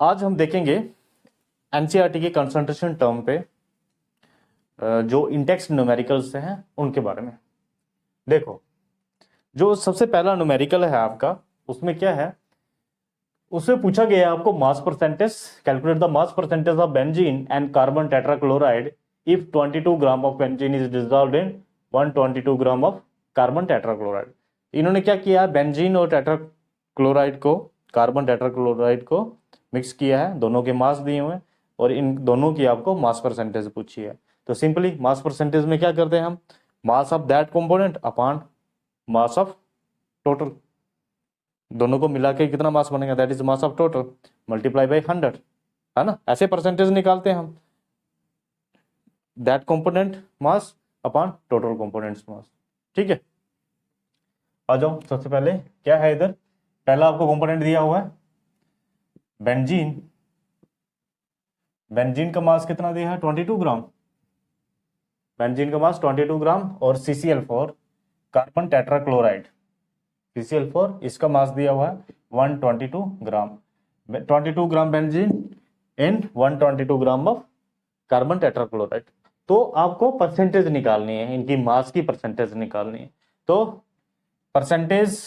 आज हम देखेंगे एनसीईआरटी के कंसंट्रेशन टर्म पे जो इंडेक्स न्यूमेरिकल्स हैं उनके बारे में। देखो, जो सबसे पहला न्यूमेरिकल है आपका, उसमें क्या है, उसमें पूछा गया है आपको mass percentage, calculate the mass percentage of benzene and carbon tetrachloride if 22 gram of benzene is dissolved in 122 gram of carbon tetrachloride. इन्होंने क्या किया, बेंजीन और टेट्राक्लोराइड को, कार्बन टेट्राक्लोराइड को मिक्स किया है, दोनों के मास दिए हुए हैं और इन दोनों की आपको मास परसेंटेज पूछी है। तो सिंपली मास परसेंटेज में क्या करते हैं हम, mass of that component upon mass of total, दोनों को मिला के कितना मास बनेगा, that is mass of total multiply by 100, है ना। ऐसे परसेंटेज निकालते हैं हम, that component mass upon total components mass. ठीक है, आ जाओ। सबसे पहले क्या है, इधर पहला आपको कंपोनेंट दिया हुआ है बेंजीन। बेंजीन का मास कितना दिया है, 22 ग्राम। बेंजीन का मास 22 ग्राम और CCl4 कार्बन टेट्राक्लोराइड, CCl4 इसका मास दिया हुआ है 122 gram. 22 gram benzene in 122 gram of carbon tetrachloride. तो आपको परसेंटेज निकालनी है, इनकी मास की परसेंटेज निकालनी है। तो परसेंटेज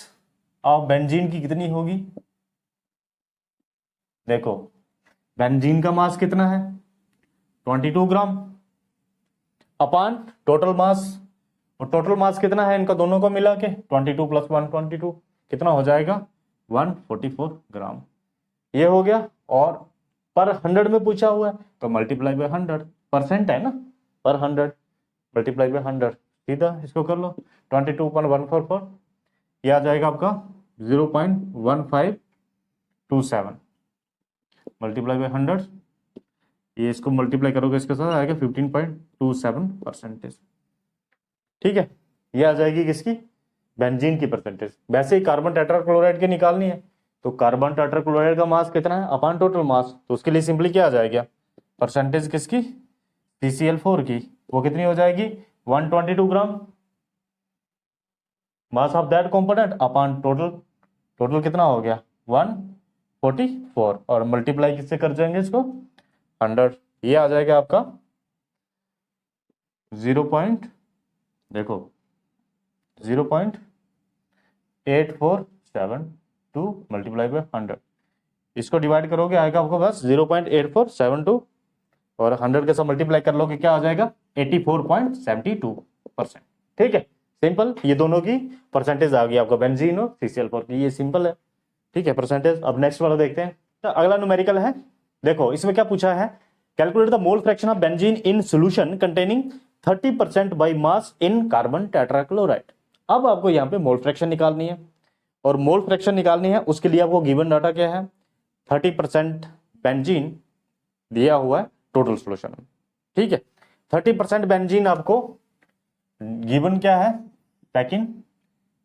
ऑफ बेंजीन की कितनी होगी, देखो बेंजीन का मास कितना है 22 ग्राम अपान टोटल मास, और टोटल मास कितना है इनका दोनों को मिला के 22 प्लस 122 कितना हो जाएगा 144 ग्राम। ये हो गया, और पर 100 में पूछा हुआ है तो मल्टीप्लाई बाय 100, परसेंट है ना, पर 100 मल्टीप्लाई बाय 100, सीधा इसको कर लो 22.144, ये आ जाएगा आपका 0.1527 मल्टीप्लाई बाय 100, ये इसको मल्टीप्लाई करोगे इसके साथ आएगा 15.27 परसेंटेज। ठीक है, ये आ जाएगी किसकी, बेंजीन की परसेंटेज। वैसे ही कार्बन टेट्राक्लोराइड की निकालनी है, तो कार्बन टेट्राक्लोराइड का मास कितना है अपॉन टोटल मास, तो उसके लिए सिंपली क्या आ जाएगा, परसेंटेज किसकी, CCl4 की, वो कितनी हो जाएगी 122 gram mass of that component upon total, total कितना हो गया 144, और मल्टीप्लाई किससे कर जाएंगे इसको 100, ये आ जाएगा आपका 0.8472 मल्टीप्लाई बाय 100, इसको डिवाइड करोगे आएगा आपको बस 0.8472, और 100 के साथ मल्टीप्लाई कर लोगे क्या आ जाएगा 84.72%। ठीक है, सिंपल, ये दोनों की परसेंटेज आ गई आपको बेंजीन और CCl4 की, ये सिंपल है। ठीक है, परसेंटेज। अब नेक्स्ट वाला देखते हैं, तो अगला न्यूमेरिकल है, देखो इसमें क्या पूछा है, calculate the mole fraction of benzene in solution containing 30% by mass in carbon tetrachloride. अब आपको यहाँ पे मोल फ्रैक्शन निकालनी है, और मोल फ्रैक्शन निकालनी है उसके लिए आपको गिवन डाटा क्या है, 30% बेंजीन दिया हुआ है टोटल सॉल्यूशन में। ठीक है, 30% बेंजीन आपको गिवन क्या है, सेकंड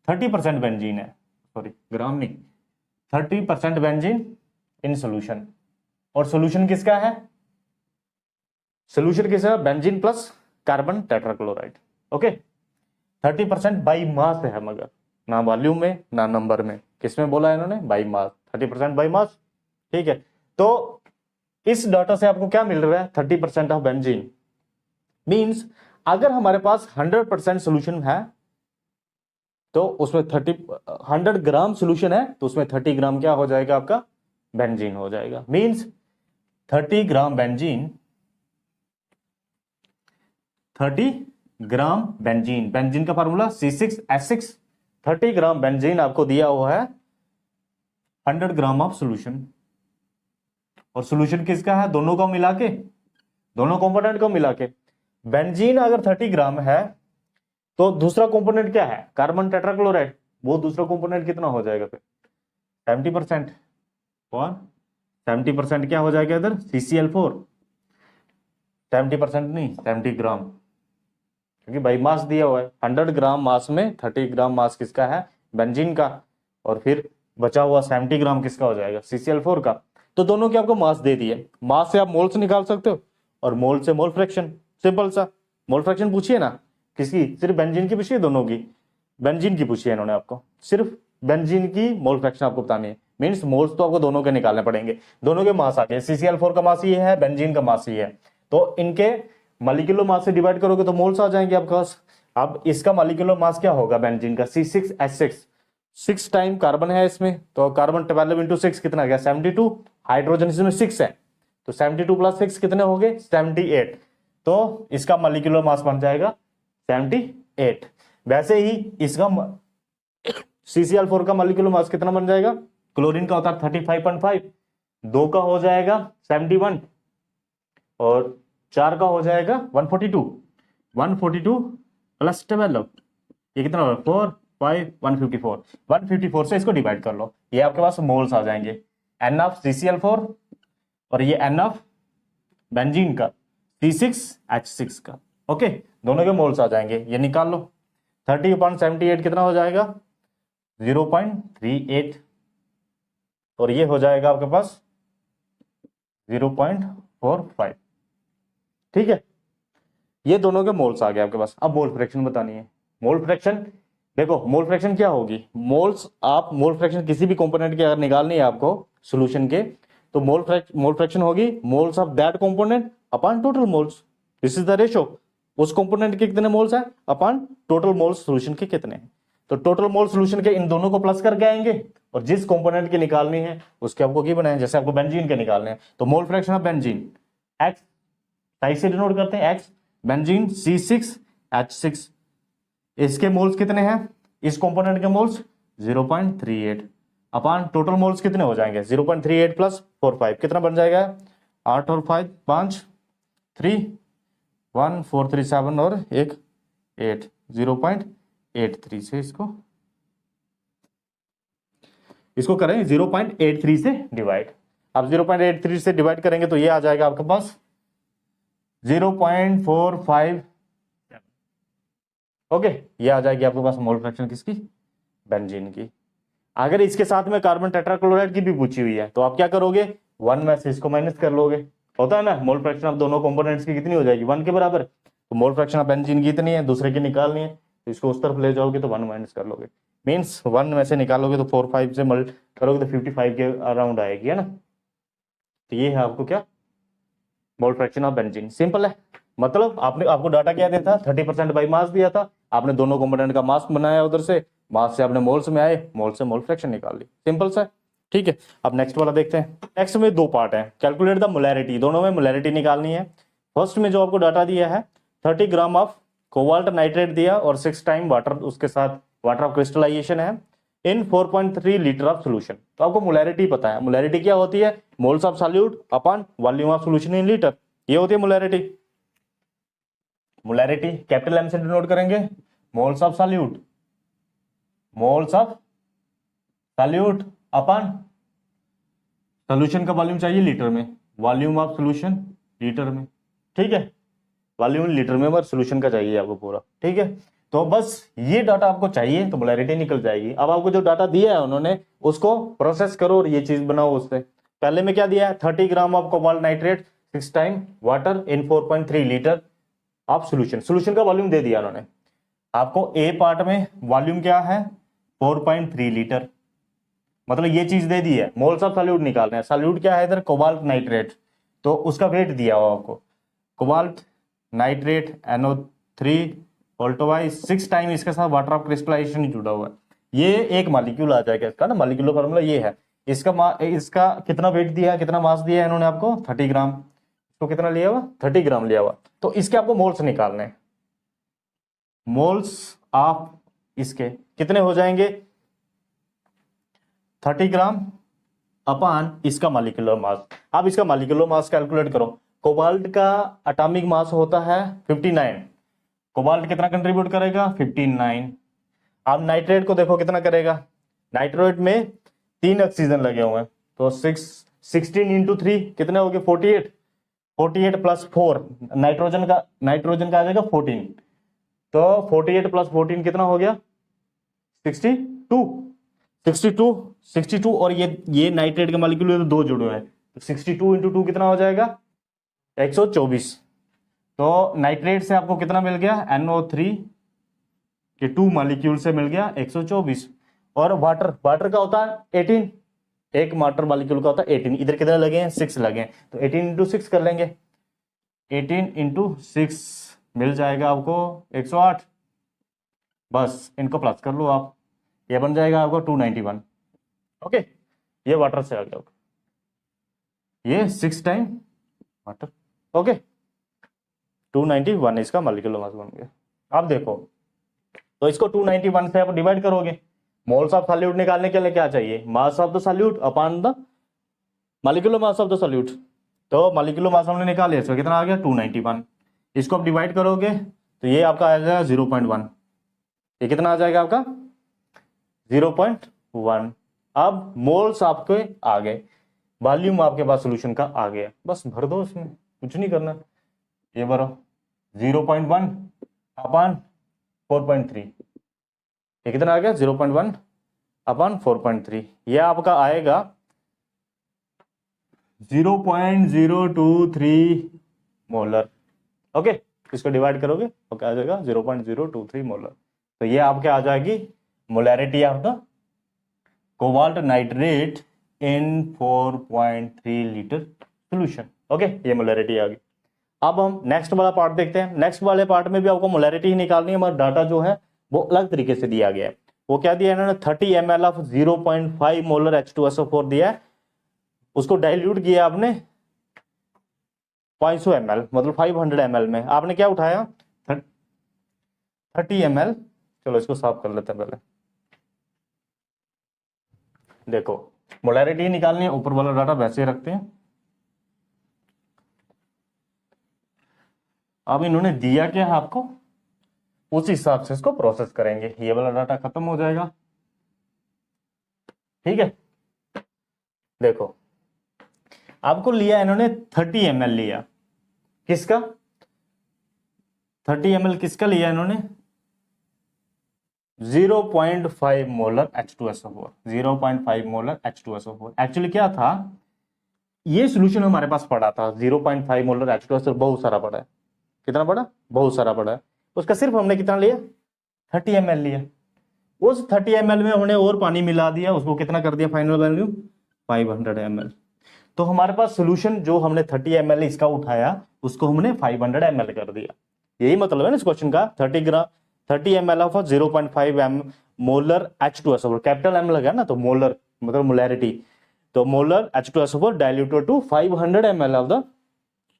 30% बेंजीन है, सॉरी ग्राम नहीं, 30% बेंजीन इन सॉल्यूशन, और सॉल्यूशन किसका है, सॉल्यूशन किसका, benzene plus carbon tetrachloride. Okay, 30% by mass है, मगर ना वॉल्यूम में ना नंबर में, किसमें बोला है इन्होंने, बाई मास, 30% बाई मास। ठीक है, तो इस डाटा से आपको क्या मिल रहा है, 30% ऑफ बेंजीन मींस अगर हमारे पास 100% सोल्यूशन है तो उसमें 100 ग्राम सोल्यूशन है तो उसमें 30 ग्राम क्या हो जाएगा आपका, बेंजीन हो जाएगा। Means 30 gram benzene, 30 gram benzene, benzene का फार्मूला C6H6, 30 ग्राम बेंजीन आपको दिया हुआ है 100 ग्राम ऑफ सोल्यूशन, और सोल्यूशन किसका है, दोनों को मिला के, दोनों कंपोनेंट को मिला के। बेंजीन अगर 30 ग्राम है तो दूसरा कंपोनेंट क्या है, कार्बन टेट्राक्लोराइड, वो दूसरा कंपोनेंट कितना हो जाएगा फिर 70%, और 70% क्या हो जाएगा इधर CCl4, 70% नहीं 70 ग्राम, क्योंकि बाई मास दिया हुआ है, 100 ग्राम मास में 30 ग्राम मास किसका है, बेंजीन का, और फिर बचा हुआ 70 ग्राम किसका हो जाएगा, CCl4 का। तो दोनों के आपको मास दे दिए, मास से आप मोल्स निकाल सकते हो, और मोल से मोल फ्रैक्शन, सिंपल सा। मोल फ्रैक्शन पूछिए ना, किसकी, सिर्फ बेंजीन की पूछिए, दोनों की, बेंजीन की पूछिए इन्होंने आपको, सिर्फ बेंजीन की मोल फ्रैक्शन आपको बतानी है। मीन्स मोल्स तो आपको दोनों के निकालने पड़ेंगे। दोनों के मास आ गए, CCl4 का मास ये है, बेंजीन का मास ये है, तो इनके मॉलिक्यूलर मास से डिवाइड करोगे तो मोल्स आ जाएंगे आपके पास। अब इसका मॉलिक्यूलर मास क्या होगा बेंजीन का, C6H6, 6 टाइम कार्बन है इसमें, तो कार्बन 12 इंटू 6 कितना गया 72, हाइड्रोजन इसमें 6 है, तो 72 प्लस 6 कितने हो गए 78, तो इसका मॉलिक्यूलर मास बन जाएगा 78। वैसे ही इसका CCl4 का मॉलिक्यूलर मास कितना बन जाएगा, क्लोरीन का होता है 35.5, 2 का हो जाएगा 71 और 4 का हो जाएगा 142, 142 प्लस 12 ये कितना होगा 4 5 154, 154 से इसको डिवाइड कर लो, ये आपके पास मोल्स आ जाएंगे, N ऑफ CCl4 और ये N ऑफ बेंजीन का C6H6 का, ओके, दोनों के मोल्स आ जाएंगे, ये निकाल लो। 30/78 कितना हो जाएगा 0.38 और ये हो जाएगा आपके पास 0.45, ठीक है, ये दोनों के मोल्स आ गए आपके पास। अब मोल फ्रैक्शन बतानी है। मोल फ्रैक्शन देखो, मोल फ्रैक्शन क्या होगी, मोल्स, आप मोल फ्रैक्शन किसी भी कंपोनेंट की अगर निकालनी है आपको सॉल्यूशन के, तो मोल फ्रैक्शन होगी moles of that component upon total moles, this is the ratio, उस कंपोनेंट के कितने मोल्स है अपॉन टोटल मोल्स सॉल्यूशन के कितने हैं, तो टोटल मोल सॉल्यूशन के इन दोनों को प्लस करके आएंगे और जिस कंपोनेंट की निकालनी है उसके आपको की बनाए, जैसे आपको बेंजीन के निकालने हैं तो मोल fraction of benzene x side से डिनोट करते हैं एक्स, बेंजीन C6H6, इसके मोल्स कितने हैं, इस कंपोनेंट के मोल्स 0.38 अपॉन टोटल मोल्स कितने हो जाएंगे 0.38 प्लस 45 कितना बन जाएगा 8 और 5 5 3 1 4 3 7 और 1 8 0.83 से इसको करें 0.83 से डिवाइड। अब 0.83 से डिवाइड करेंगे तो ये आ जाएगा आपके पास 0.457, ओके, ये आ जाएगी आपके पास मोल फ्रैक्शन किसकी, बेंजीन की। अगर इसके साथ में कार्बन टेट्राक्लोराइड की भी पूछी हुई है तो आप क्या करोगे 1 में से इसको माइनस कर लोगे, होता है ना, मोल फ्रैक्शन ऑफ दोनों कंपोनेंट्स की कितनी हो जाएगी 1 के बराबर, तो मोल फ्रैक्शन ऑफ बेंजीन की इतनी है, दूसरे की निकालनी है तो इसको उस तरफ ले जाओगे तो 1 माइनस कर लोगे, मीन्स 1 में से निकालोगे तो 4 5 से मल्ट करोगे तो 55 के अराउंड आएगी, है ना, तो ये है आपको क्या मोल फ्रैक्शन ऑफ बेंजीन, सिंपल है। मतलब आपको डाटा क्या दिया था 30% बाई मास दिया था, आपने दोनों कंपोनेंट का मास बनाया, उधर से मास से आपने मोल्स में आए, मोल से मोल फ्रैक्शन निकाल ली, सिंपल सा है, ठीक है। अब नेक्स्ट वाला देखते हैं। नेक्स्ट में 2 पार्ट है, कैलकुलेट द मोलैरिटी, दोनों में मोलैरिटी निकालनी है। फर्स्ट में जो आपको डाटा दिया है 30 ग्राम ऑफ कोबाल्ट नाइट्रेट दिया और 6 टाइम वाटर, उसके साथ वाटर ऑफ क्रिस्टलाइजेशन है इन 4.3 लीटर ऑफ सोल्यूशन, तो आपको मोलैरिटी पता है, मोलैरिटी क्या होती है moles of solute upon volume of solution in litre, ये होती है मोलैरिटी। मोलैरिटी कैपिटल एम से डिनोट करेंगे, moles of solute, moles of solute upon solution का वॉल्यूम चाहिए लीटर में, वॉल्यूम ऑफ सॉल्यूशन लीटर में, ठीक है, वॉल्यूम लीटर में और सॉल्यूशन का चाहिए आपको पूरा, ठीक है। तो बस ये डाटा आपको चाहिए तो मोलैरिटी निकल जाएगी। अब आपको जो डाटा दिया है उन्होंने उसको प्रोसेस करो और ये चीज बनाओ उससे। पहले में क्या दिया है 30 gram of cobalt nitrate 6 time water in 4.3 litre of solution, solution का वॉल्यूम दे दिया उन्होंने आपको। ए पार्ट में वॉल्यूम क्या है 4.3 लीटर, मतलब ये चीज दे दी है। मोल्स ऑफ सॉल्यूट निकालना है, सॉल्यूट क्या है इधर कोबाल्ट नाइट्रेट, तो उसका वेट दिया हुआ आपको, कोबाल्ट नाइट्रेट NO3 ऑल्टोवाई 6 टाइम, इसके साथ वाटर ऑफ क्रिस्टलाइजेशन जुड़ा हुआ है, ये एक मॉलिक्यूल आ जाएगा इसका ना, मॉलिक्यूलर फार्मूला ये है। इसका कितना वेट दिया है, कितना मास दिया है इन्होंने आपको 30 ग्राम, इसको कितना लिया हुआ 30 ग्राम लिया हुआ, तो इसके आपको मोल्स निकालने हैं। मोल्स ऑफ इसके कितने हो जाएंगे 30 ग्राम अपॉन इसका मॉलिक्यूलर मास। अब इसका मॉलिक्यूलर मास कैलकुलेट करो। कोबाल्ट का एटॉमिक मास होता है 59, कोबाल्ट कितना कंट्रीब्यूट करेगा 59। अब नाइट्रेट को देखो कितना करेगा, नाइट्रेट में 3 ऑक्सीजन लगे हुए हैं तो 16 इंटू 3 कितने हो गए 48, 48 प्लस 4 नाइट्रोजन का आ जाएगा 14, तो 48 प्लस 14 कितना हो गया 62 और ये नाइट्रेट के मॉलिक्यूल तो 2 जुड़े हुए हैं तो 62 इंटू 2 कितना हो जाएगा 124। तो नाइट्रेट से आपको कितना मिल गया NO3 के 2 मॉलिक्यूल से मिल गया 124 और वाटर का होता है 18, एक वाटर मॉलिक्यूल का होता है 18, इधर कितने लगे हैं 6 लगे हैं, तो 18 इंटू 6 कर लेंगे, 18 इंटू 6 मिल जाएगा आपको 108, बस इनको प्लस कर लो आप, ये बन जाएगा आपको 291। ओके, ये वाटर से आ गया, ये 6 टाइम वाटर। ओके, 291 इसका मॉलिक्यूलर मास बन गया। अब देखो, तो इसको 291 से आप डिवाइड करोगे, मोल्स ऑफ सॉल्यूट निकालने के लिए क्या चाहिए, mass of the solute upon the molecular mass of the solute. तो मॉलिक्यूलर मास हमने निकाल लिया, इसका कितना आ गया 291, इसको आप डिवाइड करोगे तो ये आपका आ जाएगा 0.1, ये कितना आ जाएगा आपका 0.1। अब मोल्स आपके आ गए, वॉल्यूम आपके पास सोल्यूशन का आ गया, बस भर दो इसमें, कुछ नहीं करना, ये भरो 0.1 अपॉन 4.3, ये कितना आ गया 0.1 अपॉन 4.3, ये आपका आएगा 0.023 मोलर। ओके, इसको डिवाइड करोगे तो क्या आ जाएगा 0.023 मोलर। तो ये आपके आ जाएगी molarity of the cobalt nitrate in 4.3 litre solution. Okay, ये मोलैरिटी आ गई। अब हम नेक्स्ट वाला पार्ट देखते हैं। नेक्स्ट वाले पार्ट में भी आपको मोलैरिटी ही निकालनी है, मगर डाटा जो है वो अलग तरीके से दिया गया है। वो क्या दिया है इन्होंने, 30 ml ऑफ 0.5 मोलर H2SO4 दिया है, उसको डाइल्यूट किया आपने 500 ml, मतलब 500 ml में आपने क्या उठाया 30 ml। चलो इसको साफ कर लेते हैं पहले। देखो, मोलैरिटी निकालनी है, ऊपर वाला डाटा वैसे रखते हैं। अब इन्होंने दिया क्या है आपको, उस हिसाब से इसको प्रोसेस करेंगे, ये वाला डाटा खत्म हो जाएगा। ठीक है, देखो आपको लिया इन्होंने 30 ml लिया, किसका 30 ml किसका लिया इन्होंने 0.5 molar H2SO4, 0.5 molar H2SO4। Actually क्या था, ये सॉल्यूशन हमारे पास पड़ा था 0.5 मोलर H2SO4, बहुत सारा पड़ा है, कितना पड़ा, बहुत सारा पड़ा है, उसका सिर्फ हमने कितना लिया 30 ml लिया। उस 30 ml में हमने और पानी मिला दिया, उसको कितना कर दिया फाइनल वैल्यू 500 ml। तो हमारे पास सॉल्यूशन जो हमने 30 ml इसका उठाया, उसको हमने 500 ml कर दिया। यही मतलब है ना इस क्वेश्चन का, 30 ml of 0.5 molar H2SO4, capital M लगा ना, तो मोलर मतलब मोलैरिटी, तो molar H2SO4 diluted to 500 ml of the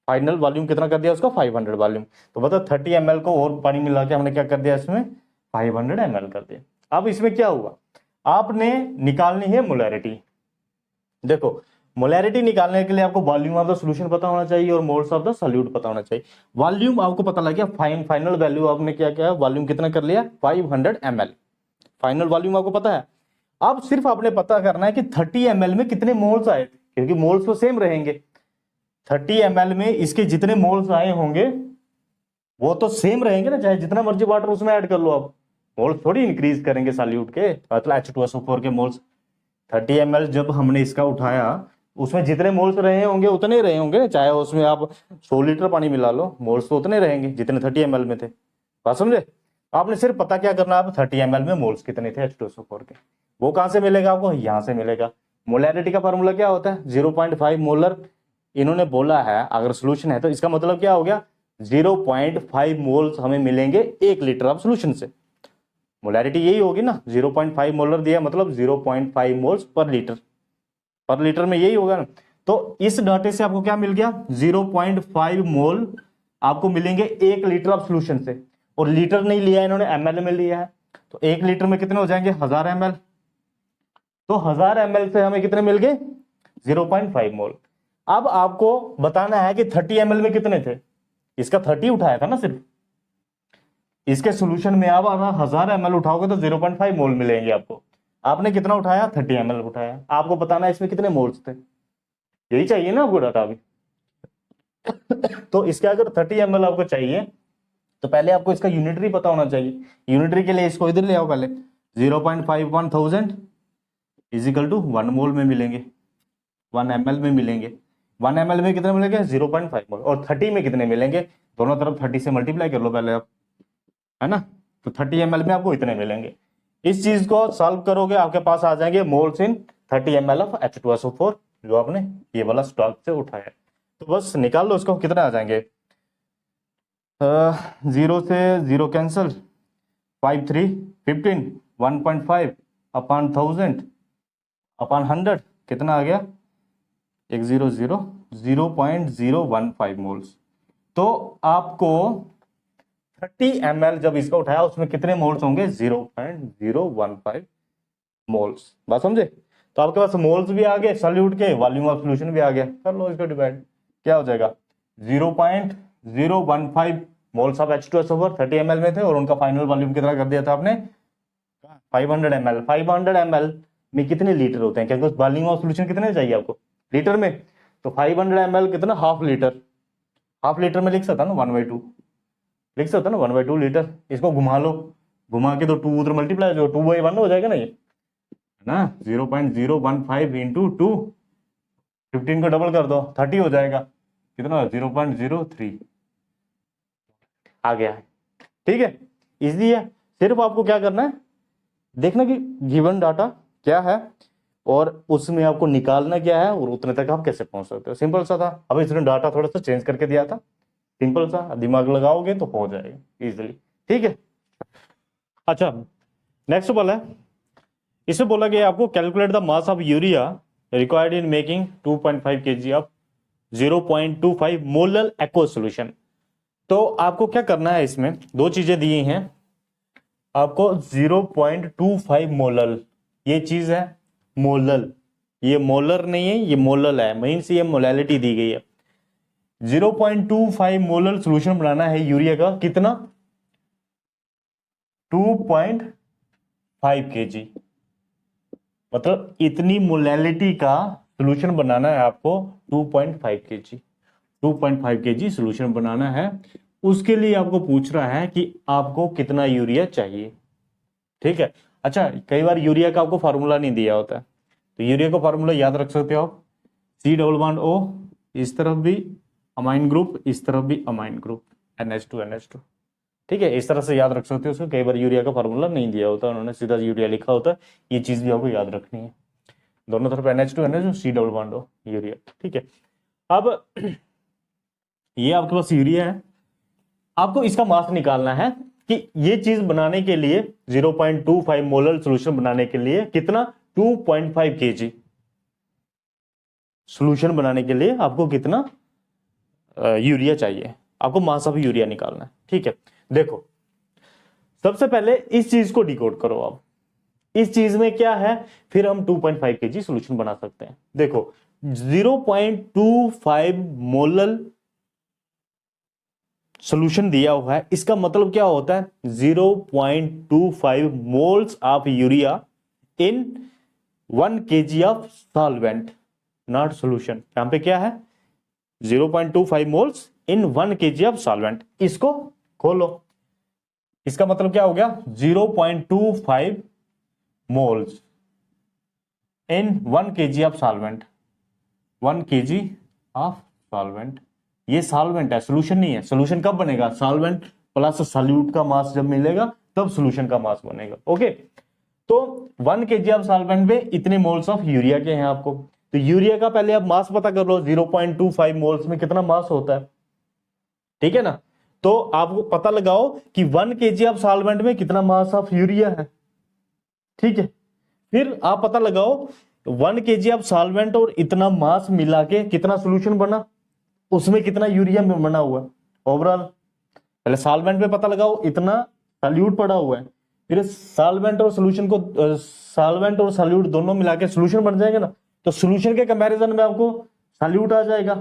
final volume, कितना कर दिया उसको 500 वॉल्यूम। तो मतलब 30 ml को और पानी मिला के हमने क्या कर दिया इसमें 500 ml कर दिया। अब इसमें क्या हुआ, आपने निकालनी है मोलैरिटी। देखो, मोलैरिटी निकालने के लिए आपको वॉल्यूम ऑफ द सॉल्यूशन पता होना चाहिए और मोल्स ऑफ द सॉल्यूट पता होना चाहिए। वॉल्यूम आपको पता लग गया, फाइनल वैल्यू आपने क्या किया, वॉल्यूम कितना कर लिया 500 ml, फाइनल वॉल्यूम आपको पता है। अब सिर्फ आपने पता करना है कि 30 ml में कितने मोल्स आए थे, क्योंकि मोल्स तो सेम रहेंगे। 30 ml में इसके जितने मोल्स आए होंगे वो तो सेम रहेंगे ना, चाहे जितना मर्जी वाटर उसमें ऐड कर लो आप, मोल्स थोड़ी इंक्रीज करेंगे सॉल्यूट के, मतलब H2SO4 के मोल्स। 30 ml जब हमने इसका उठाया, उसमें जितने मोल्स रहे होंगे उतने रहे होंगे, चाहे उसमें आप 100 लीटर पानी मिला लो, मोल्स तो उतने रहेंगे जितने 30 ml में थे। बात समझे, आपने सिर्फ पता क्या करना, आप 30 ml में मोल्स कितने थे H2SO4 के, वो कहां से मिलेगा आपको, यहां से मिलेगा। मोलैरिटी का फॉर्मूला क्या होता है 0.5 मोलर, इन्होंने बोला है अगर सोल्यूशन है तो इसका मतलब क्या हो गया 0.5 मोल्स हमें मिलेंगे 1 लीटर ऑफ सोल्यूशन से। मोलैरिटी यही होगी ना, 0.5 मोलर दिया मतलब 0.5 मोल्स पर लीटर में यही होगा ना। तो इस डाटे से आपको क्या मिल गया 0.5 मोल आपको मिलेंगे 1 लीटर ऑफ सोल्यूशन से, और लीटर नहीं लिया इन्होंने ml में लिया है, तो 1 लीटर में कितने हो जाएंगे 1000 ml, तो 1000 ml से हमें कितने मिल गए 0.5 मोल। अब आपको बताना है कि 30 ml में कितने थे, इसका 30 उठाया था ना सिर्फ, इसके सॉल्यूशन में आप 1000 ml उठाओगे तो 0.5 मोल मिलेंगे आपको। आपने कितना उठाया 30 ml उठाया, आपको बताना है इसमें कितने मोल्स थे, यही चाहिए ना आपको डाटा अभी। तो इसके अगर 30 ml आपको चाहिए तो पहले आपको इसका यूनिटरी पता होना चाहिए। यूनिटरी के लिए इसको इधर ले आओ, पहले 0.5 1000 इजिकल टू 1 मोल में मिलेंगे, 1 ml में मिलेंगे। 1 ml में कितने मिलेंगे 0.5 मोल, और 30 में कितने मिलेंगे, दोनों तरफ 30 से मल्टीप्लाई कर लो पहले आप, है ना, तो 30 ml में आपको इतने मिलेंगे। इस चीज को सॉल्व करोगे आपके पास आ जाएंगे moles in 30 ml of H2SO4 जो आपने ये वाला स्टॉक से उठाया है। तो बस निकाल लो इसको, कितने आ जाएंगे, 0 से 0 कैंसिल, 5 3 15, 1.5 अपॉन 1000 अपॉन 100 कितना आ गया, 0.015 मोल्स। तो आपको 30 ml जब इसका उठाया उसमें कितने मोल्स होंगे, 0.015 मोल्स। बात समझे? तो आपके पास मोल्स भी आ गए सॉल्यूट के, वॉल्यूम ऑफ सॉल्यूशन भी आ गया। कर लो इसको डिवाइड, क्या हो जाएगा, 0.015 मोल्स ऑफ H2SO4 30 ml में थे और उनका फाइनल वॉल्यूम कितना कर दिया था आपने, 500 ml। 500 ml में कितने लीटर होते हैं, क्योंकि वॉल्यूम ऑफ सॉल्यूशन कितने चाहिए आपको लीटर में, तो 500 ml कितना, हाफ लीटर। हाफ लीटर में लिख सकता ना 1/2, लिख सकता ना 1/2 लीटर। इसको घुमा लो, घुमा के तो 2 उधर मल्टीप्लाई जो 2/1 हो जाएगा ना ये ना, 0.015 इंटू 2, 15 को डबल कर दो 30 हो जाएगा, कितना 0.03 आ गया है। ठीक है, इसलिए सिर्फ आपको क्या करना है, देखना कि गिवन डाटा क्या है और उसमें आपको निकालना क्या है और उतने तक आप कैसे पहुंच सकते हो। सिंपल सा था। अब इसने डाटा थोड़ा सा चेंज करके दिया था, सिंपल सा, दिमाग लगाओगे तो हो जाएगा इजीली। ठीक है, अच्छा नेक्स्ट बोला है, इसे बोला गया आपको calculate the mass of urea required in making 2.5 kg of 0.25 molar aqua solution. तो आपको क्या करना है, इसमें दो चीजें दी हैं आपको, 0.25 मोलर, ये चीज है मोलर, ये मोलर नहीं है, ये मोलर है, मींस ये मोलैलिटी दी गई है। 0.25 मोलर सॉल्यूशन बनाना है यूरिया का, कितना, 2.5 kg, मतलब इतनी मोलैलिटी का सॉल्यूशन बनाना है आपको 2.5 kg। 2.5 kg सॉल्यूशन बनाना है, उसके लिए आपको पूछ रहा है कि आपको कितना यूरिया चाहिए। ठीक है, अच्छा कई बार यूरिया का आपको फार्मूला नहीं दिया होता है, तो यूरिया का फार्मूला याद रख सकते हो आप, C+O, इस तरफ भी अमाइन ग्रुप, इस तरफ भी अमाइन ग्रुप, NH2। ठीक है, इस तरह से याद रख सकते हो उसको। कई बार यूरिया का फार्मूला नहीं दिया होता, उन्होंने सीधा यूरिया लिखा होता है, ये चीज भी आपको याद रखनी है। दोनों तरफ NH2 C+O यूरिया। ठीक है, अब ये आपके पास यूरिया है, आपको इसका मास निकालना है कि ये चीज बनाने के लिए 0.25 मोलर सॉल्यूशन बनाने के लिए कितना, 2.5 kg सॉल्यूशन बनाने के लिए आपको कितना यूरिया चाहिए, आपको मास ऑफ यूरिया निकालना है। ठीक है, देखो सबसे पहले इस चीज को डिकोड करो आप, इस चीज में क्या है, फिर हम 2.5 kg सॉल्यूशन बना सकते हैं। देखो 0.25 मोलर सॉल्यूशन दिया हुआ है, इसका मतलब क्या होता है, 0.25 moles of urea in 1 kg of solvent not solution. यहां पे क्या है, 0.25 moles in 1 kg of solvent. इसको खोलो, इसका मतलब क्या हो गया, 0.25 moles in 1 kg of solvent, 1 kg of solvent. ये सॉल्वेंट है, सॉल्यूशन नहीं है। सॉल्यूशन कब बनेगा, सॉल्वेंट प्लस सॉल्यूट का मास जब मिलेगा तब सॉल्यूशन का मास बनेगा। ओके, तो 1 kg ऑफ सॉल्वेंट में इतने मोल्स ऑफ यूरिया के हैं आपको, तो यूरिया का पहले आप मास पता कर लो, 0.25 मोल्स में कितना मास होता है। ठीक है ना, तो आपको पता लगाओ कि 1 kg ऑफ सॉल्वेंट में कितना मास ऑफ यूरिया है। ठीक है, फिर आप पता लगाओ 1 kg ऑफ सॉल्वेंट और इतना मास मिला के कितना सॉल्यूशन बना, उसमें कितना यूरिया में बना हुआ ओवरऑल। पहले सॉल्वेंट में पता लगाओ, इतना सॉल्यूट पड़ा हुआ है, फिर सॉल्वेंट और सॉल्यूशन को, सॉल्वेंट और सॉल्यूट दोनों मिला के सॉल्यूशन बन जाएगा ना, तो सॉल्यूशन के कंपैरिजन में आपको सॉल्यूट आ जाएगा।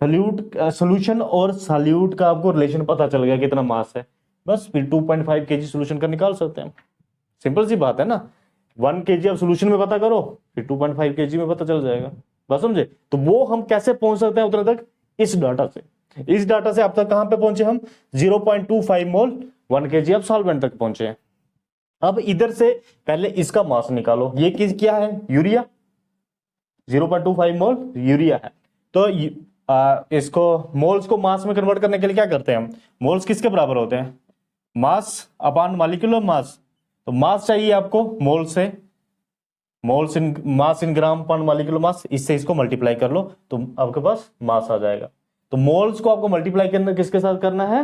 सॉल्यूशन और सॉल्यूट का आपको रिलेशन पता चल गया कितना मास है, बस फिर 2.5 kg सॉल्यूशन का निकाल सकते हैं। सिंपल सी बात है ना, 1 kg ऑफ सॉल्यूशन में पता करो, फिर 2.5 kg में पता चल जाएगा। बस समझे? तो वो हम कैसे पहुंच सकते हैं उतने तक, इस डाटा से। इस डाटा से आप तक कहां पे पहुंचे हम, 0.25 मोल 1 kg ऑफ सॉल्वेंट तक पहुंचे हैं। अब इधर से पहले इसका मास निकालो, ये किस क्या है, यूरिया, 0.25 मोल यूरिया है। तो इसको मोल्स को मास में कन्वर्ट करने के लिए क्या करते हैं हम, मोल्स किसके बराबर होते हैं, मास अपॉन मॉलिक्यूलर मास। तो मास चाहिए आपको मोल से, मोल्स इन मास इन ग्राम पर मॉलिक्यूलर मास, इससे इसको मल्टीप्लाई कर लो तो आपके पास मास आ जाएगा। तो मोल्स को आपको मल्टीप्लाई करना किसके साथ करना है,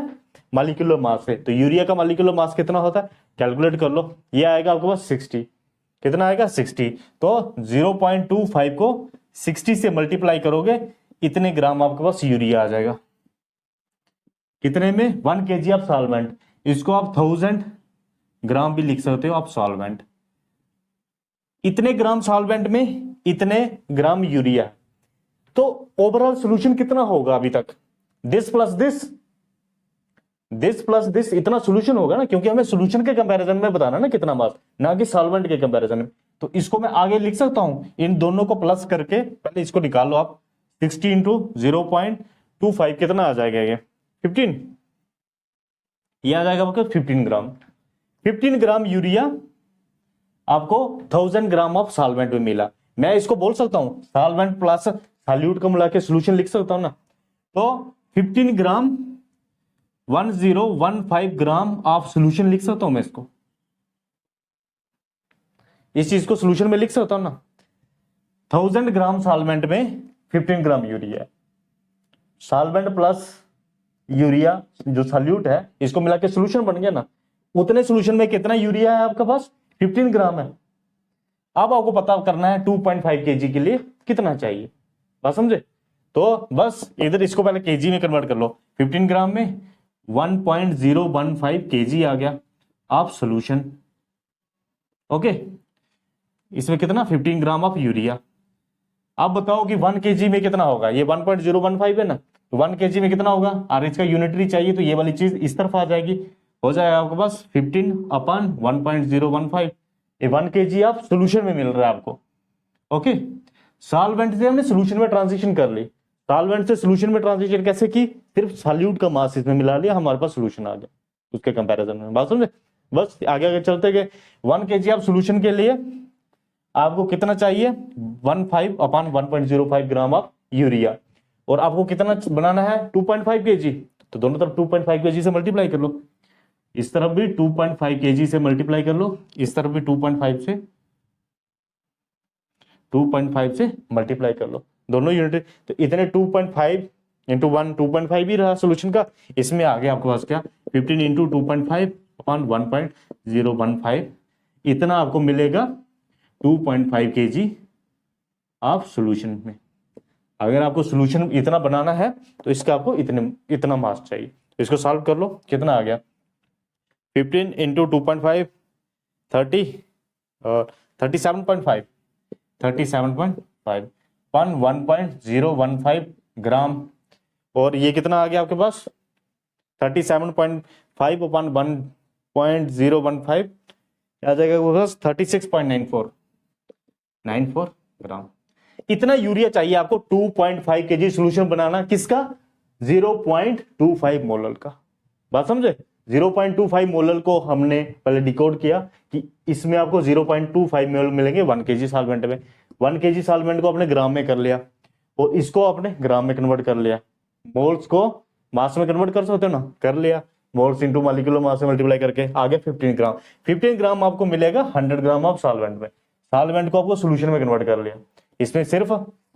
मॉलिक्यूलर मास से। तो यूरिया का मॉलिक्यूलर मास कितना होता है, कैलकुलेट कर लो, ये आएगा आपके पास 60। कितना आएगा 60। तो 0.25 को 60 से मल्टीप्लाई करोगे, इतने ग्राम आपके पास यूरिया आ जाएगा। कितने में, 1 kg ऑफ सॉल्वेंट। इसको आप 1000 ग्राम भी लिख सकते हो आप सॉल्वेंट। इतने ग्राम सॉल्वेंट में इतने ग्राम यूरिया। तो ओवरऑल सॉल्यूशन कितना होगा अभी तक, this plus this, this plus this, इतना सॉल्यूशन होगा ना, क्योंकि हमें सॉल्यूशन के कंपैरिजन में बताना ना कितना मास, ना कि सॉल्वेंट के कंपैरिजन में। तो इसको मैं आगे लिख सकता हूं, इन दोनों को प्लस करके पहले इसको निकाल लो आप। 60 इंटू 0.25 कितना आ जाएगा, ये 15, ये आ जाएगा आपका 15 ग्राम। 15 ग्राम यूरिया आपको 1000 ग्राम ऑफ सॉल्वेंट में मिला। मैं इसको बोल सकता हूं सॉल्वेंट प्लस सॉल्यूट को मिला के सोल्यूशन लिख सकता हूं ना। तो 15 ग्राम 1015 ग्राम ऑफ सोल्यूशन लिख सकता हूं मैं इसको, इस चीज को सोल्यूशन में लिख सकता हूं ना। 1000 ग्राम सॉल्वेंट में 15 gram urea, solvent plus urea जो सॉल्यूट है इसको मिला के सोल्यूशन बन गया ना। उतने सोल्यूशन में कितना यूरिया है आपके पास, 15 ग्राम है। अब आपको पता करना है 2.5 kg के लिए कितना चाहिए, बात समझे। तो बस इधर इसको पहले केजी में कन्वर्ट कर लो। 15 ग्राम में 1.015 kg आ गया ऑफ सोल्यूशन। ओके, इसमें कितना, 15 ग्राम ऑफ यूरिया। अब बताओ कि 1 kg में कितना होगा, ये 1.015 है ना, तो 1 kg में कितना होगा, और इसका यूनिटरी चाहिए तो ये वाली चीज इस तरफ आ जाएगी, हो जाएगा आपके पास 15/1.015। ये 1 kg आप सोल्यूशन में मिल रहा है आपको। ओके, सॉल्वेंट से हमने सोल्यूशन में ट्रांजिशन कर ली। सॉल्वेंट से सोल्यूशन में ट्रांजिशन कैसे की, सिर्फ सॉल्यूट का मास इसमें मिला लिया, हमारे पास सोल्यूशन आ गया उसके कंपैरिजन में, बात समझे। बस आगे आगे चलते गए। 1 kg आप सोल्यूशन के लिए आपको कितना चाहिए, 15/1.05 ग्राम ऑफ यूरिया, और आपको कितना बनाना है 2.5 kg। तो दोनों तरफ 2.5 kg से मल्टीप्लाई कर लो, इस तरफ भी 2.5 kg से मल्टीप्लाई कर लो, इस तरफ भी 2.5 से मल्टीप्लाई कर लो, दोनों यूनिट। तो इतने 2.5 इंटू 1 2.5 ही रहा सोल्यूशन का। इसमें आ गया आपके पास क्या, 15 इंटू 2.5/1.015, इतना आपको मिलेगा 2.5 kg ऑफ सोल्यूशन में। अगर आपको सोल्यूशन इतना बनाना है तो इसका आपको इतना मास चाहिए। तो इसको सॉल्व कर लो, कितना आ गया, 15 इंटू 2.5 30 और 37.5 1.015 ग्राम, और ये कितना आ गया आपके पास 37.5/1.015 आ जाएगा आपके पास 36.94 ग्राम। इतना यूरिया चाहिए आपको 2.5 kg सोल्यूशन बनाना, किसका, 0.25 मोलर का, बात समझे। 0.25 मोलर को हमने पहले डिकोड किया कि इसमें आपको 0.25 मोल मिलेंगे 1 kg सॉल्वेंट में। 1 kg सॉल्वेंट को आपने ग्राम में कर लिया और इसको आपने ग्राम में कन्वर्ट कर लिया। मोल्स को मास में कन्वर्ट कर सकते हो ना, कर लिया, मोल्स इंटू मॉलिक्यूलर मास से मल्टीप्लाई करके आ गया 15 ग्राम। 15 ग्राम आपको मिलेगा 100 ग्राम ऑफ सॉल्वेंट में। सॉल्वेंट को आपको सोल्यूशन में कन्वर्ट कर लिया, इसमें सिर्फ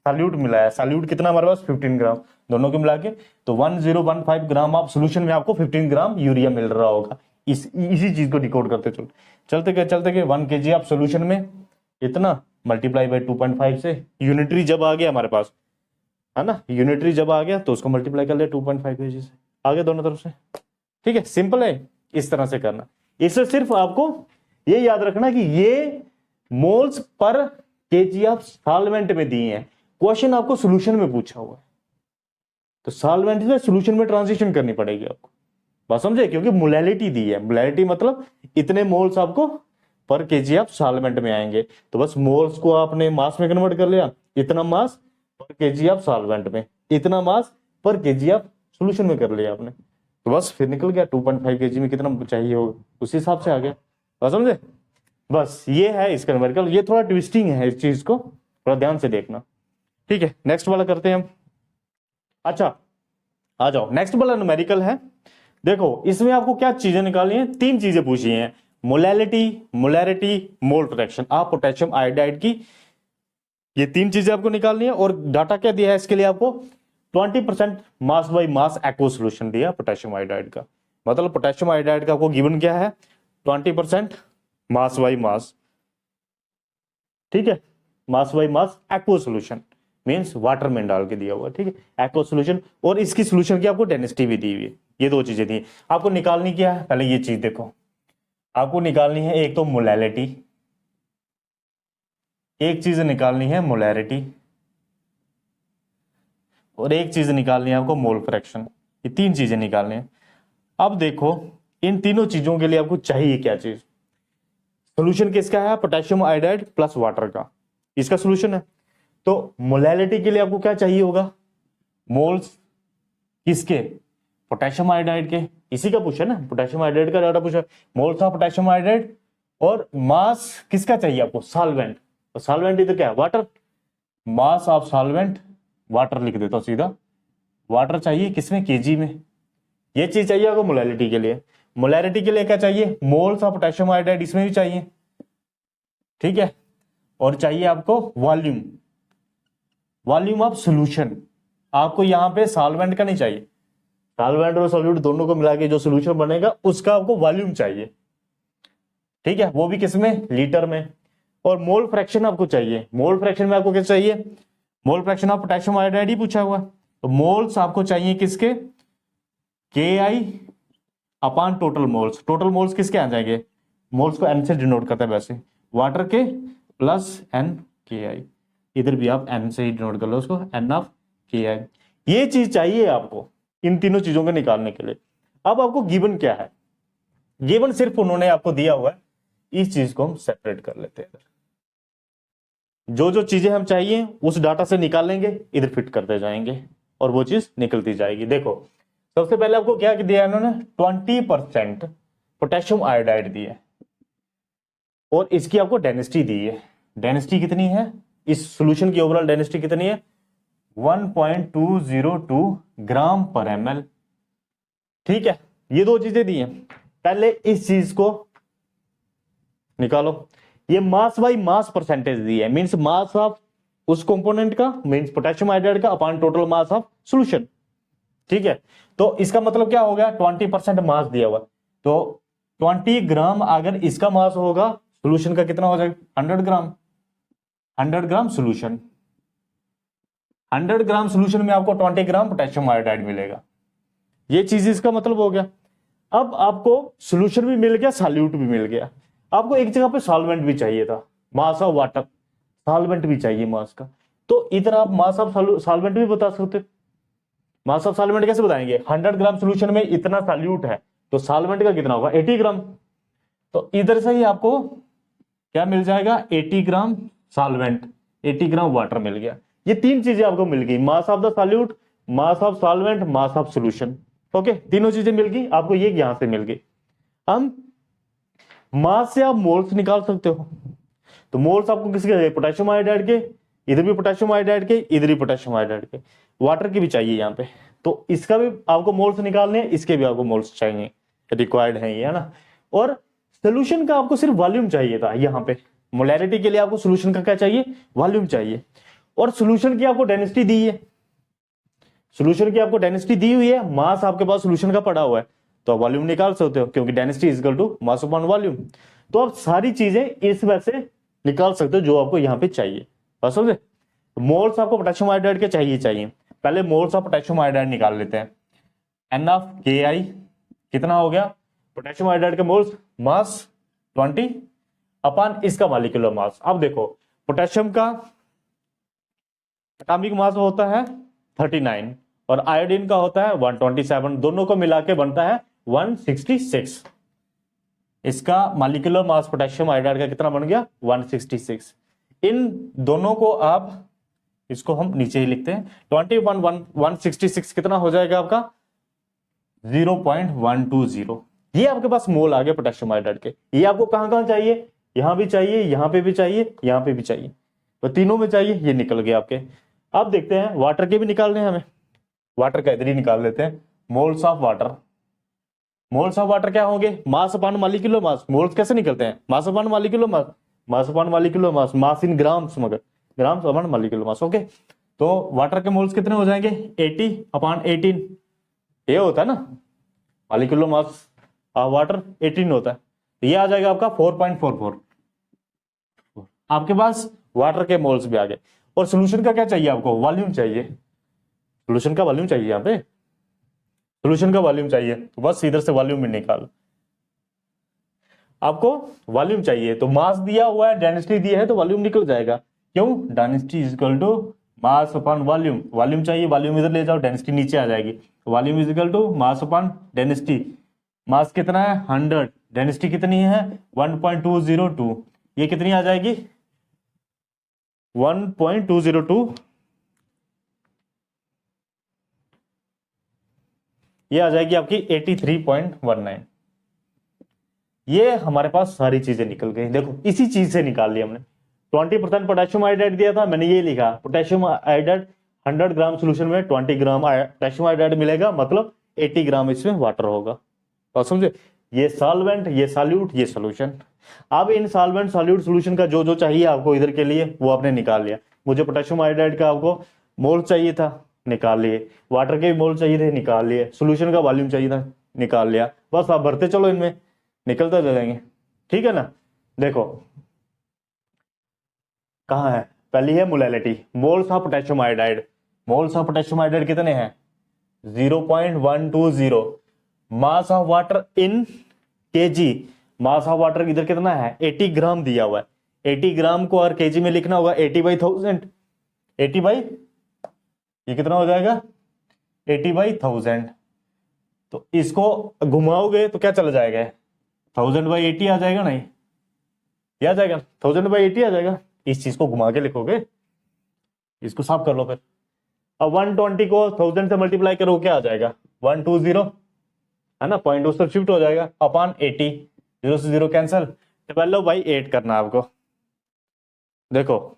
सॉल्यूट मिला है। सॉल्यूट कितना हमारे पास 15 ग्राम, दोनों को मिला के तो 1015 ग्राम ऑफ सोल्यूशन में आपको 15 ग्राम यूरिया मिल रहा होगा। इसी चीज को डिकोड करते चलते गए 1 kg ऑफ सोल्यूशन में इतना मल्टीप्लाई बाय 2.5 से, यूनिटरी जब आ गया हमारे पास, है ना, यूनिटरी जब आ गया तो उसको मल्टीप्लाई कर लिया 2.5 kg से, आ गया दोनों तरफ से। ठीक है, सिंपल है, इस तरह से करना। इससे सिर्फ आपको ये याद रखना कि ये moles per KG of solvent में दिए हैं, क्वेश्चन आपको सॉल्यूशन में पूछा हुआ है, तो सॉल्वेंट से सॉल्यूशन में ट्रांजिशन करनी पड़ेगी आपको, बात समझे, क्योंकि मोलैलिटी दी है। मोलैलिटी मतलब इतने मोल्स आपको पर केजी ऑफ सॉल्वेंट में आएंगे, तो बस मोल्स को आपने मास में कन्वर्ट कर लिया, इतना मास पर केजी ऑफ सॉल्वेंट में, इतना मास पर केजी ऑफ सॉल्यूशन में कर लिया आपने, तो बस फिर निकल गया 2.5 kg में कितना चाहिए होगा, उस हिसाब से आ गया, बात समझे। बस ये है इसका न्यूमेरिकल। ये थोड़ा ट्विस्टिंग है, इस चीज को थोड़ा ध्यान से देखना। ठीक है, नेक्स्ट वाला करते हैं हम। अच्छा आ जाओ, नेक्स्ट वाला न्यूमेरिकल है। देखो इसमें आपको क्या चीजें निकालनी है, 3 चीजें पूछी हैं। Molality, molarity, mole fraction. आप पोटेशियम आयोडाइड की ये तीन चीजें आपको निकालनी है। और डाटा क्या दिया है इसके लिए आपको? 20% mass by mass aqueous solution दिया पोटेशियम आयोडाइड का। मतलब पोटेशियम आयोडाइड का आपको गिवन क्या है? 20% मास बाय मास, ठीक है, mass by mass aqueous solution means water में डाल के दिया हुआ, ठीक है, एक्वस सोल्यूशन। और इसकी सोल्यूशन की आपको डेंसिटी भी दी हुई है। ये दो चीजें दी। आपको निकालनी क्या है? पहले ये चीज देखो, आपको निकालनी है एक तो मोलैलिटी, एक चीज निकालनी है मोलैरिटी, और एक चीज निकालनी है आपको मोल फ्रैक्शन। ये तीन चीजें निकालनी है। अब देखो इन तीनों चीजों के लिए आपको चाहिए क्या चीज? सोल्यूशन किसका है? पोटेशियम आयोडाइड प्लस वाटर का, इसका सोल्यूशन है। तो मोलैलिटी के लिए आपको क्या चाहिए होगा? मोल्स किसके? पोटेशियम आयोडाइड के। इसी का पूछा ना, पोटेशियम आयोडाइड का डाटा पूछा, मोल्स ऑफ पोटेशियम आयोडाइड। और मास किसका चाहिए आपको? सॉल्वेंट। तो सॉल्वेंट इधर क्या है? Water. Mass of solvent, water लिख देता हूं सीधा, वाटर चाहिए किसमें? केजी में। ये चीज चाहिए आपको मोलैलिटी के लिए। मोलैरिटी के लिए क्या चाहिए? मोल्स ऑफ पोटेशियम आयोडाइड, इसमें भी चाहिए, ठीक है। और चाहिए आपको वॉल्यूम, वॉल्यूम ऑफ सोल्यूशन। आपको यहां पे सॉल्वेंट का नहीं चाहिए, सॉल्वेंट और सॉल्यूट दोनों को मिला के जो सोल्यूशन बनेगा उसका आपको वॉल्यूम चाहिए, ठीक है, वो भी किसमें? लीटर में। और मोल फ्रैक्शन आपको चाहिए। मोल फ्रैक्शन में आपको क्या चाहिए? Mole fraction of potassium iodide ही पूछा हुआ। तो मोल्स आपको चाहिए किसके? K I upon total moles. Total moles किसके आ जाएंगे? मोल्स को एन से डिनोट करता है वैसे, वाटर के प्लस एन के आई। इधर भी आप एन से ही डिनोट कर लो उसको, एन ऑफ के आई। ये चीज चाहिए आपको इन तीनों चीजों को निकालने के लिए। अब आपको गिवन क्या है? गिवन सिर्फ उन्होंने आपको दिया हुआ है। इस चीज को हम सेपरेट कर लेते हैं। जो जो चीजें हम चाहिए उस डाटा से निकालेंगे, इधर फिट करते जाएंगे और वो चीज निकलती जाएगी। देखो सबसे पहले आपको क्या दिया है इन्होंने? 20% पोटेशियम आयोडाइड दिया है और इसकी आपको डेंसिटी दी है। डेंसिटी कितनी है? इस सॉल्यूशन की ओवरऑल डेंसिटी कितनी है? 1.202 ग्राम पर ml, ठीक है। ये दो चीजें दी हैं। पहले इस चीज को निकालो। ये मास बाई मास परसेंटेज दी है, मींस मास ऑफ उस कंपोनेंट का, मींस पोटेशियम आयोडाइड का upon total mass of solution, ठीक है। तो इसका मतलब क्या हो गया? 20% मास दिया हुआ, तो 20 ग्राम अगर इसका मास होगा, सॉल्यूशन का कितना हो जाएगा? 100 ग्राम। 100 ग्राम सॉल्यूशन, 100 ग्राम सॉल्यूशन में आपको 20 ग्राम पोटेशियम आयोडाइड मिलेगा। ये चीज इसका मतलब हो गया। अब आपको सॉल्यूशन भी मिल गया, सॉल्यूट भी मिल गया। आपको एक जगह पे सॉल्वेंट भी चाहिए था, मास ऑफ वाटर, सॉल्वेंट भी चाहिए मास का। तो इधर आप मास ऑफ सॉल्वेंट भी बता सकते। मास ऑफ सॉल्वेंट कैसे बताएंगे? 100 ग्राम सॉल्यूशन में इतना सॉल्यूट है, तो सॉल्वेंट का कितना होगा? 80 ग्राम। तो इधर से ही आपको क्या मिल जाएगा? 80 ग्राम सॉल्वेंट, 80 ग्राम वाटर मिल गया। ये तीन चीजें आपको मिल गई, mass of the solute, mass of solvent, mass of solution. Okay, तीनों चीजें मिल गई आपको, ये यहां से मिल गई। हम मास से आप मोल्स निकाल सकते हो। तो मोल्स आपको किसके? पोटेशियम आयोडाइड के, इधर भी पोटेशियम आयोडाइड के, इधर भी पोटेशियम आयोडाइड के। वाटर की भी चाहिए यहाँ पे, तो इसका भी आपको मोल्स निकालने हैं, इसके भी आपको मोल्स चाहिए, रिक्वायर्ड है ये, है ना। और सोल्यूशन का आपको सिर्फ वॉल्यूम चाहिए था। यहाँ पे मोलैरिटी के लिए आपको सोल्यूशन का क्या चाहिए? वॉल्यूम चाहिए। और सोल्यूशन की आपको डेंसिटी दी है, सोल्यूशन की आपको डेंसिटी दी हुई है, मास आपके पास सोल्यूशन का पड़ा हुआ है, तो आप वॉल्यूम निकाल सकते हो, क्योंकि density is equal to mass upon volume. तो आप सारी चीजें इस वजह से निकाल सकते हो जो आपको यहाँ पे चाहिए, बस समझे। मोल्स आपको पोटेशियम आयोडाइड के चाहिए। पहले मोल्स ऑफ पोटेशियम आयोडाइड निकाल लेते हैं। एन ऑफ के आई कितना हो गया? पोटेशियम आयोडाइड के मोल्स, मास 20 अपॉन इसका मॉलिक्यूलर मास। अब देखो पोटेशियम का एटॉमिक मास होता है 39 और आयोडीन का होता है 127, दोनों को मिला के बनता है 166। इसका मॉलिक्यूलर मास पोटेशियम आयोडाइड का कितना बन गया? 166। इन दोनों को आप, इसको हम नीचे ही लिखते हैं, 166 कितना हो जाएगा आपका? 0.120। ये आपके पास मोल आ गया पोटेशियम आयोडाइड के। ये आपको कहां कहां चाहिए? यहां भी चाहिए, यहां पे भी चाहिए, यहां पे भी चाहिए, तो तीनों में चाहिए। ये निकल गए आपके। अब देखते हैं वाटर के भी निकालने हैं हमें। वाटर का इधर ही निकाल लेते हैं, moles of water. Moles of water क्या होंगे, mass upon molecular mass. Moles कैसे निकलते हैं, mass upon molecular mass, mass upon molecular mass, mass in grams, मगर grams upon molecular mass. Okay, तो वाटर के मोल्स कितने हो जाएंगे, 80 अपॉन 18, ये होता है ना मॉलिक्यूलर मास ऑफ वाटर 18 होता है, तो ये आ जाएगा आपका 4.44। आपके पास वाटर के मोल्स भी आ गए। और सोल्यूशन का क्या चाहिए आपको, वॉल्यूम चाहिए, सोल्यूशन का वॉल्यूम चाहिए, यहाँ पे सोल्यूशन का वॉल्यूम चाहिए, तो बस इधर से वॉल्यूम भी निकाल, आपको वॉल्यूम चाहिए, तो मास दिया हुआ है, डेंसिटी दिया है, तो वॉल्यूम निकल जाएगा। क्यों, density is equal to mass upon volume, volume चाहिए, वॉल्यूम इधर ले जाओ, डेंसिटी नीचे आ जाएगी, volume is equal to mass upon density. Mass कितना है 100, डेंसिटी कितनी है 1.202, ये कितनी आ जाएगी 1.202, ये आ जाएगी आपकी 83.19। ये हमारे पास सारी चीजें निकल गई, देखो इसी चीज से निकाल लिया हमने। 20% पोटेशियम आयोडाइड दिया था, मैंने ये लिखा पोटेशियम आयोडाइड 100 ग्राम सोल्यूशन में 20 ग्राम पोटेशियम आयोडाइड मिलेगा, मतलब 80 ग्राम इसमें वाटर होगा। तो समझे, ये सॉल्वेंट, ये सॉल्यूट, ये सोल्यूशन। अब इन सॉल्वेंट सॉल्यूट सोल्यूशन का जो जो चाहिए आपको इधर के लिए वो आपने निकाल लिया। मुझे पोटेशियम आयोडाइड का आपको मोल चाहिए था, निकाल लिए, वाटर के मोल चाहिए थे, निकाल लिए, सोल्यूशन का वॉल्यूम चाहिए था, निकाल लिया, बस आप भरते चलो, इनमें निकलते जाएंगे, ठीक है ना। देखो कहाँ है, पहली है molality, moles of potassium iodide, moles of potassium iodide कितने हैं 0.120, mass of water in KG, mass of water इधर कितना है 80 ग्राम दिया हुआ है, 80 ग्राम को और केजी में लिखना होगा 80/1000, 80 बाई, ये कितना हो जाएगा 80/1000, तो इसको घुमाओगे तो क्या चला जाएगा 1000/80 आ जाएगा, नहीं ये आ जाएगा 1000/80 आ जाएगा, इस चीज को घुमा के लिखोगे, इसको साफ कर लो फिर। अब 120 को 1000 से मल्टीप्लाई करो क्या आ जाएगा 120, है ना, पॉइंट उस पर शिफ्ट हो जाएगा, अपॉन 80, 0 से 0 कैंसिल, 12/8 करना आपको। देखो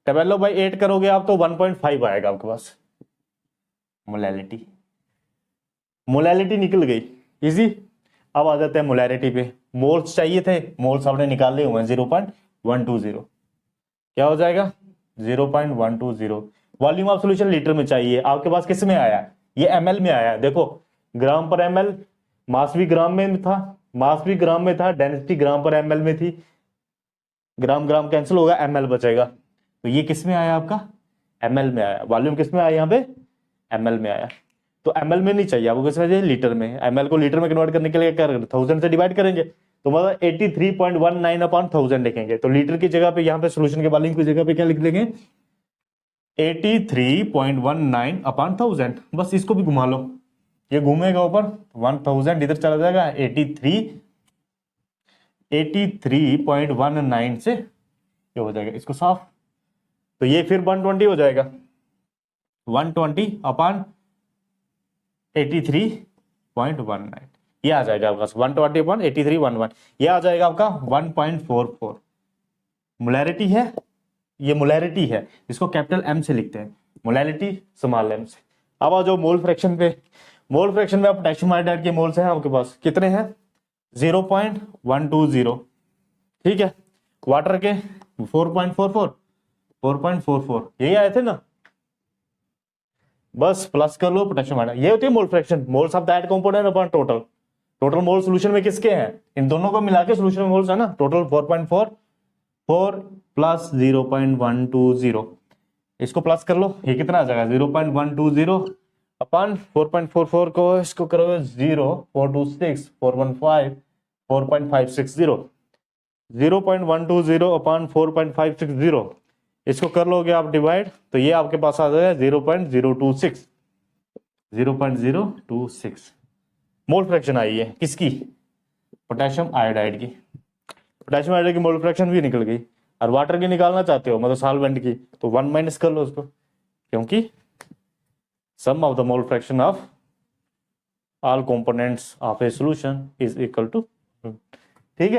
12/8 करोगे आप तो 1.5 आएगा आपके पास मोलैलिटी, मोलैलिटी निकल गई इजी। अब आ जाते हैं मोलैरिटी पे, मोल्स चाहिए थे, मोल्स आपने निकाले हुए हैं 0.120, क्या हो जाएगा 0.120। वॉल्यूम ऑफ सॉल्यूशन लीटर में चाहिए, आपके पास किस में आया, ये ml में आया, देखो ग्राम पर ml, मास भी ग्राम में था, मास भी ग्राम में था, डेंसिटी ग्राम पर ml में थी, ग्राम ग्राम कैंसिल होगा, ml बचेगा, तो ये किस में आया आपका ml में आया, वॉल्यूम किस में आया यहाँ पे ml में आया, तो ml में नहीं चाहिए आपको, किस में चाहिए लीटर में, ml को लीटर में कन्वर्ट करने के लिए क्या करेंगे 1000 से डिवाइड करेंगे, तो मतलब 83.19/1000 लिखेंगे, तो लीटर की जगह पे यहाँ पे सोल्यूशन के वॉल्यूम की जगह पे क्या लिख देंगे 83.19/1000, बस इसको भी घुमा लो, ये घूमेगा ऊपर 1000 इधर चला जाएगा, 83.19 से ये हो जाएगा, इसको साफ, तो ये फिर 120 हो जाएगा, 120/83.19, ये आ जाएगा आपका 120/83.11, ये आ जाएगा आपका 1.44। मोलैरिटी है, ये मोलैरिटी है, इसको कैपिटल M से लिखते हैं, मोलैरिटी स्मॉल m से। अब आ जाओ मोल फ्रैक्शन पे, मोल फ्रैक्शन में आप पोटेशियम आयोडाइड के मोल्स हैं आपके पास कितने हैं 0.120, ठीक है, वाटर के 4.44 यही आए थे ना, बस प्लस कर लो पोटेशियम आयोडाइड, ये होती है mole fraction, moles of that component upon total, total mole solution में किसके हैं, इन दोनों को मिला के सोल्यूशन में मोल्स है ना, टोटल 4.44 प्लस 0.120, इसको प्लस कर लो, ये कितना आ जाएगा 0.120 अपन 4.44 को इसको करोगे 0 426 415 4.560, 0.120 अपन 4.560, इसको कर लोगे आप डिवाइड, तो ये आपके पास आ जाएगा 0.026 मोल फ्रैक्शन आई है किसकी, पोटेशियम आयोडाइड की, पोटेशियम आयोडाइड की मोल फ्रैक्शन भी निकल गई, और वाटर की निकालना चाहते हो मतलब सॉल्वेंट की, तो 1 माइनस कर लो उसको, क्योंकि sum of the mole fraction of all components of a solution is equal to